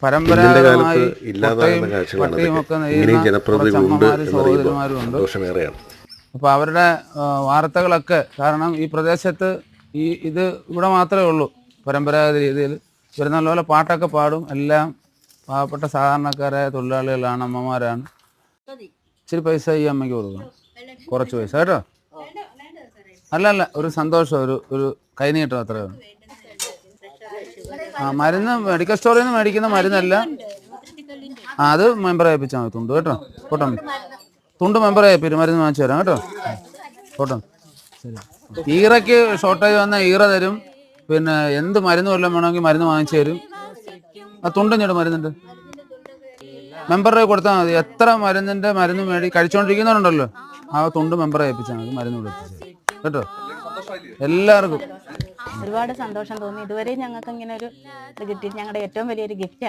പരമ്പരാഗതമായി പട്ടിയുമൊക്കെ നെയ്യുന്ന സഹോദരിമാരുണ്ട്. അപ്പോൾ അവരുടെ വാർത്തകളൊക്കെ കാരണം ഈ പ്രദേശത്ത് ഇത് ഇവിടെ മാത്രമേ ഉള്ളൂ. പരമ്പരാഗത രീതിയിൽ ഇവർ നല്ലപോലെ പാട്ടൊക്കെ പാടും. എല്ലാം പാവപ്പെട്ട സാധാരണക്കാരായ തൊഴിലാളികളാണ്, അമ്മമാരാണ്. ഇച്ചിരി പൈസ ഈ അമ്മയ്ക്ക് കൊടുക്കണം, കുറച്ച് പൈസ കേട്ടോ. അല്ല ഒരു സന്തോഷം, ഒരു കൈനീട്ടം അത്രയാണ്. മരുന്ന് മെഡിക്കൽ സ്റ്റോറിൽ നിന്ന് മേടിക്കുന്ന മരുന്നല്ല, അത് മെമ്പറെ ഏൽപ്പിച്ചാൽ മതി. തുണ്ട് കേട്ടോ, പോട്ടോ. തുണ്ട് മെമ്പറെ ഏൽപ്പിക്കും, മരുന്ന് വാങ്ങിച്ചു തരാം കേട്ടോ. പോട്ടോ. ശരി. ഈറയ്ക്ക് ഷോർട്ടേജ് വന്നാൽ ഈറ തരും. പിന്നെ എന്ത് മരുന്ന് വല്ലതും വേണമെങ്കിൽ മരുന്ന് വാങ്ങിച്ചു തരും. ആ തുണ്ടിഞ്ഞിട്ട് മരുന്നുണ്ട്, മെമ്പറുടെ കൊടുത്താൽ മതി. എത്ര മരുന്ന് കഴിച്ചുകൊണ്ടിരിക്കുന്നവരുണ്ടല്ലോ, ആ തുണ്ട് മെമ്പറെ ഏൽപ്പിച്ചാൽ മതി, മരുന്ന് കൊടുത്തു കേട്ടോ. എല്ലാവർക്കും ഒരുപാട് സന്തോഷം തോന്നി. ഇതുവരെ ഞങ്ങൾക്ക് ഇങ്ങനെ ഒരു ഇത് കിട്ടി, ഞങ്ങളുടെ ഏറ്റവും വലിയൊരു ഗിഫ്റ്റ്.